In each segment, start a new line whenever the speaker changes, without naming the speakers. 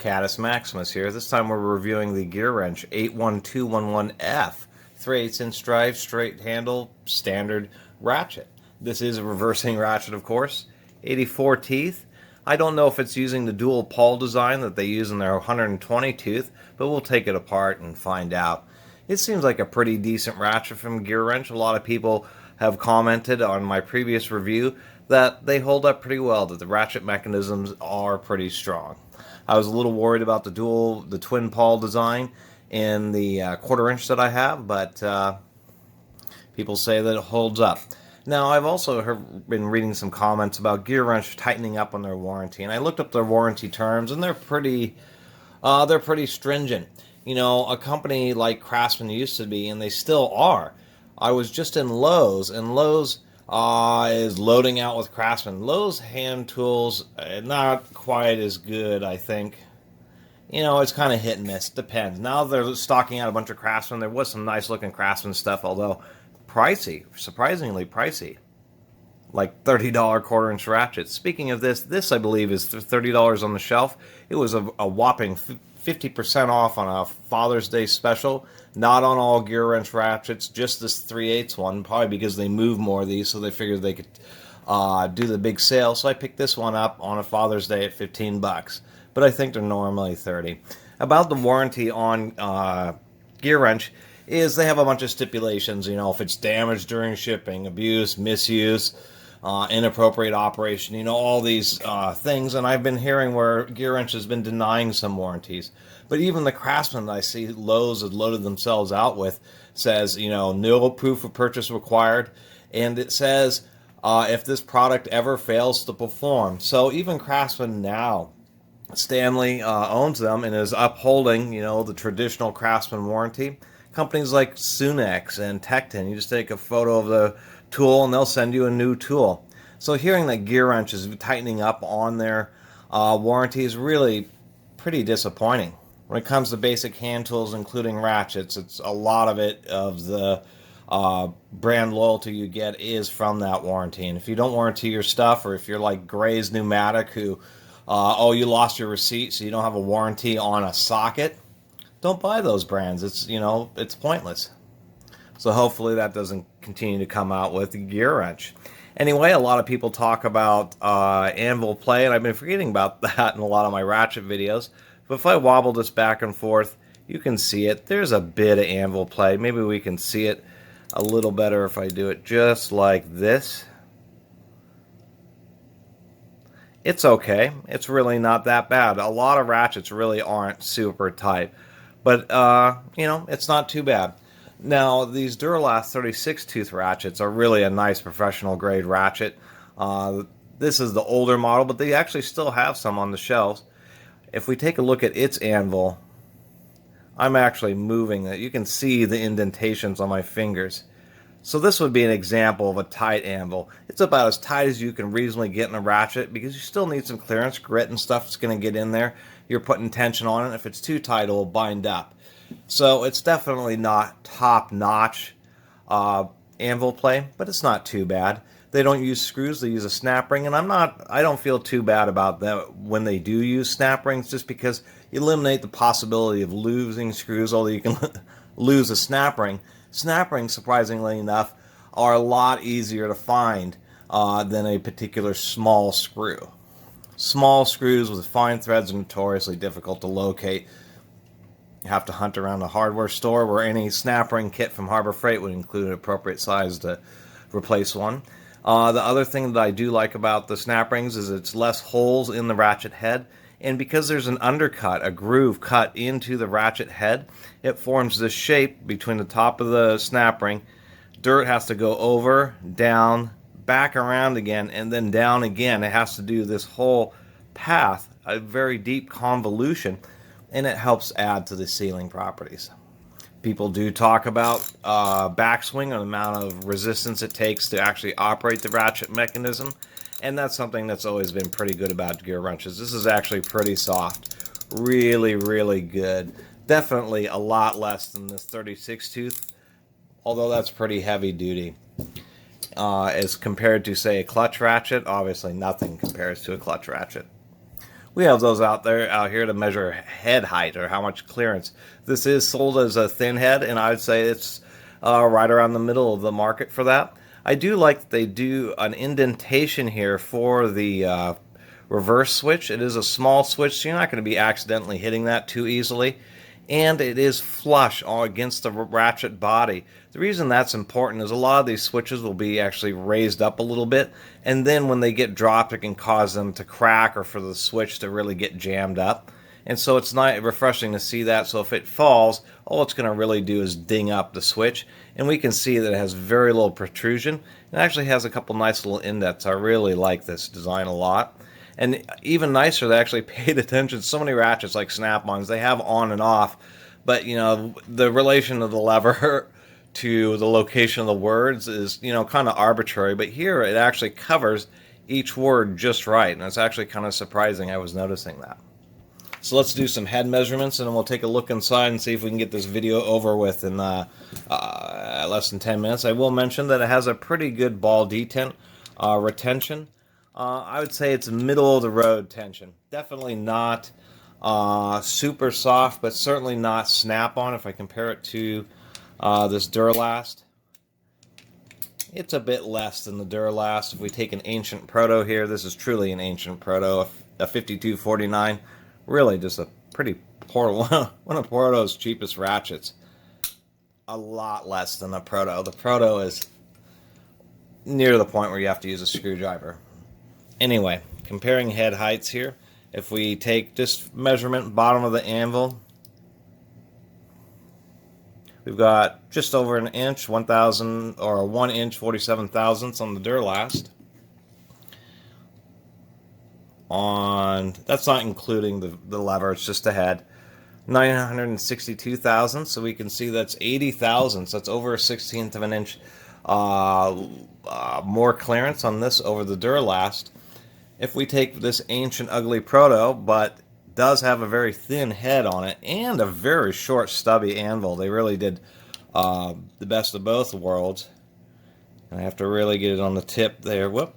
Catus Maximus here. This time we're reviewing the GearWrench 81211F 3/8 inch drive, straight handle, standard ratchet. This is a reversing ratchet, of course. 84 teeth. I don't know if it's using the dual pawl design that they use in their 120 tooth, but we'll take it apart and find out. It seems like a pretty decent ratchet from GearWrench. A lot of people have commented on my previous review that they hold up pretty well, that the ratchet mechanisms are pretty strong. I was a little worried about the twin pawl design in the 1/4 inch that I have, but people say that it holds up. Now, I've also been reading some comments about GearWrench tightening up on their warranty, and I looked up their warranty terms, and they're pretty stringent. You know, a company like Craftsman used to be, and they still are. I was just in Lowe's, and Lowe's is loading out with Craftsman. Lowe's hand tools, not quite as good, I think. You know, it's kind of hit and miss. Depends. Now they're stocking out a bunch of Craftsman. There was some nice looking Craftsman stuff, although pricey, surprisingly pricey. Like $30 1/4 inch ratchets. Speaking of this I believe is $30 on the shelf. It was a whopping 50% off on a Father's Day special. Not on all GearWrench ratchets, just this 3/8 one, probably because they move more of these, so they figured they could do the big sale. So I picked this one up on a Father's Day at 15 bucks, but I think they're normally 30. About the warranty on GearWrench is they have a bunch of stipulations, you know, if it's damaged during shipping, abuse, misuse, inappropriate operation, you know, all these things. And I've been hearing where GearWrench has been denying some warranties. But even the Craftsman that I see Lowe's has loaded themselves out with says, you know, no proof of purchase required. And it says if this product ever fails to perform. So even Craftsman now, Stanley owns them and is upholding, you know, the traditional Craftsman warranty. Companies like Sunex and Tecton, you just take a photo of the tool and they'll send you a new tool. So hearing that GearWrench is tightening up on their warranty is really pretty disappointing. When it comes to basic hand tools, including ratchets, it's a lot of it of the brand loyalty you get is from that warranty. And if you don't warranty your stuff, or if you're like Gray's Pneumatic, who you lost your receipt, so you don't have a warranty on a socket, don't buy those brands. It's, you know, it's pointless. So hopefully that doesn't continue to come out with GearWrench. Anyway, a lot of people talk about Anvil play, and I've been forgetting about that in a lot of my ratchet videos. But if I wobble this back and forth, you can see it. There's a bit of Anvil play. Maybe we can see it a little better if I do it just like this. It's okay. It's really not that bad. A lot of ratchets really aren't super tight. But, you know, it's not too bad. Now, these Duralast 36 tooth ratchets are really a nice professional grade ratchet. This is the older model, but they actually still have some on the shelves. If we take a look at its anvil, I'm actually moving it. You can see the indentations on my fingers. So this would be an example of a tight anvil. It's about as tight as you can reasonably get in a ratchet, because you still need some clearance. Grit and stuff is going to get in there. You're putting tension on it. If it's too tight, it will bind up. So it's definitely not top-notch anvil play, but it's not too bad. They don't use screws, they use a snap ring, and I don't feel too bad about that when they do use snap rings, just because you eliminate the possibility of losing screws, although you can lose a snap ring. Snap rings, surprisingly enough, are a lot easier to find than a particular small screw. Small screws with fine threads are notoriously difficult to locate. You have to hunt around a hardware store, where any snap ring kit from Harbor Freight would include an appropriate size to replace one. The other thing that I do like about the snap rings is it's less holes in the ratchet head, and because there's an undercut, a groove cut into the ratchet head, it forms this shape between the top of the snap ring. Dirt has to go over, down, back around again, and then down again. It has to do this whole path, a very deep convolution, and it helps add to the sealing properties. People do talk about backswing, and the amount of resistance it takes to actually operate the ratchet mechanism, and that's something that's always been pretty good about GearWrenches. This is actually pretty soft. Really, really good. Definitely a lot less than this 36 tooth, although that's pretty heavy duty. As compared to, say, a clutch ratchet, obviously nothing compares to a clutch ratchet. We have those out here to measure head height or how much clearance. This is sold as a thin head, and I would say it's right around the middle of the market for that. I do like that they do an indentation here for the reverse switch. It is a small switch, so you're not going to be accidentally hitting that too easily. And it is flush against the ratchet body. The reason that's important is a lot of these switches will be actually raised up a little bit, and then when they get dropped, it can cause them to crack or for the switch to really get jammed up. And so it's not refreshing to see that. So if it falls, all it's going to really do is ding up the switch, and we can see that it has very little protrusion. It actually has a couple nice little indents. I really like this design a lot. And even nicer, they actually paid attention. So many ratchets like Snap-ons, they have on and off, but you know, the relation of the lever to the location of the words is, you know, kind of arbitrary. But here it actually covers each word just right, and it's actually kind of surprising. I was noticing that. So let's do some head measurements, and then we'll take a look inside and see if we can get this video over with in less than 10 minutes. I will mention that it has a pretty good ball detent retention. I would say it's middle of the road tension. Definitely not super soft, but certainly not Snap-on. If I compare it to this Duralast, it's a bit less than the Duralast. If we take an ancient proto here, this is truly an ancient proto, a 5249. Really just a pretty poor one of Proto's cheapest ratchets. A lot less than the proto. The proto is near the point where you have to use a screwdriver. Anyway, comparing head heights here, if we take just measurement bottom of the anvil, we've got just over an inch, 1,000 or 1 inch 47 thousandths on the Duralast. That's not including the lever, it's just the head. 962 thousandths, so we can see that's 80 thousandths. That's over a 1/16 of an inch more clearance on this over the Duralast. If we take this ancient ugly proto, but does have a very thin head on it and a very short stubby anvil, they really did the best of both worlds. And I have to really get it on the tip there. Whoop.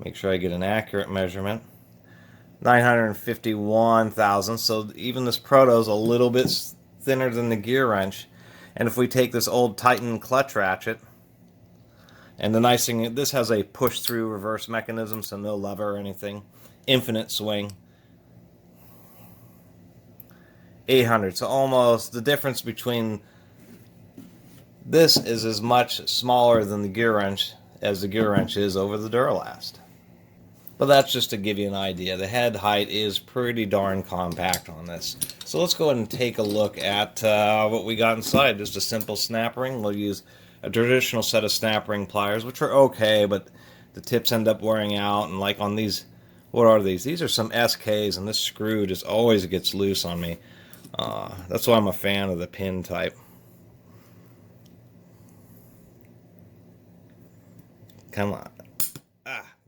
Make sure I get an accurate measurement. 951 thousandths. So even this proto is a little bit thinner than the GearWrench. And if we take this old Titan clutch ratchet, and the nice thing, this has a push-through reverse mechanism, so no lever or anything. Infinite swing. 800. So almost the difference between this is as much smaller than the GearWrench as the GearWrench is over the Duralast. But that's just to give you an idea. The head height is pretty darn compact on this. So let's go ahead and take a look at what we got inside. Just a simple snap ring. We'll use a traditional set of snap ring pliers, which are okay, but the tips end up wearing out. And like on these, what are these? These are some SKs, and this screw just always gets loose on me. That's why I'm a fan of the pin type. Come on.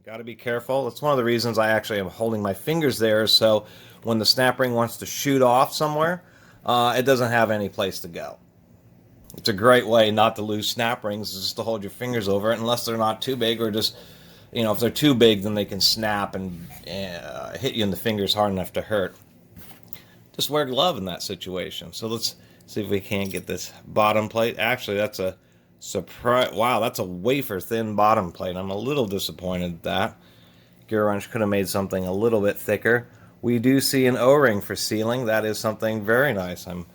Got to be careful. It's one of the reasons I actually am holding my fingers there, so when the snap ring wants to shoot off somewhere, it doesn't have any place to go. It's a great way not to lose snap rings, is just to hold your fingers over it, unless they're not too big, or just, you know, if they're too big, then they can snap and hit you in the fingers hard enough to hurt. Just wear a glove in that situation. So let's see if we can't get this bottom plate. Actually, that's a surprise. Wow, that's a wafer thin bottom plate. I'm a little disappointed at that. GearWrench could have made something a little bit thicker. We do see an O-ring for sealing. That is something very nice. I'm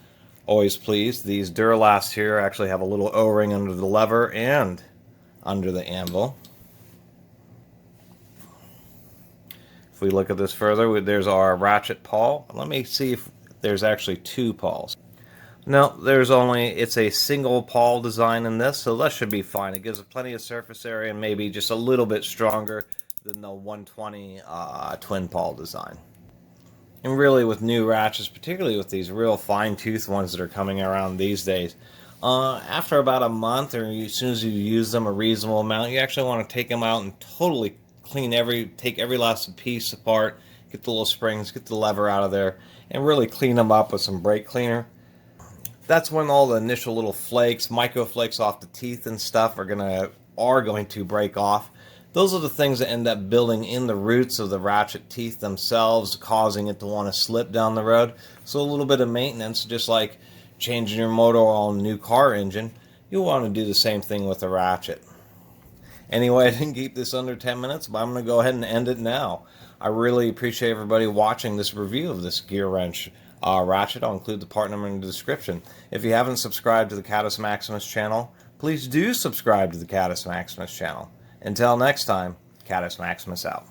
always pleased. These Duralasts here actually have a little O-ring under the lever and under the anvil. If we look at this further, there's our ratchet pawl. Let me see if there's actually two pawls. No, there's only, it's a single pawl design in this, so that should be fine. It gives it plenty of surface area and maybe just a little bit stronger than the 120 twin pawl design. And really with new ratchets, particularly with these real fine-tooth ones that are coming around these days, after about a month or as soon as you use them a reasonable amount, you actually want to take them out and totally clean take every last piece apart, get the little springs, get the lever out of there, and really clean them up with some brake cleaner. That's when all the initial little flakes, micro flakes off the teeth and stuff are going to break off. Those are the things that end up building in the roots of the ratchet teeth themselves, causing it to want to slip down the road. So a little bit of maintenance, just like changing your motor oil on a new car engine, you'll want to do the same thing with the ratchet. Anyway, I didn't keep this under 10 minutes, but I'm going to go ahead and end it now. I really appreciate everybody watching this review of this GearWrench ratchet. I'll include the part number in the description. If you haven't subscribed to the Catus Maximus channel, please do subscribe to the Catus Maximus channel. Until next time, Catus Maximus out.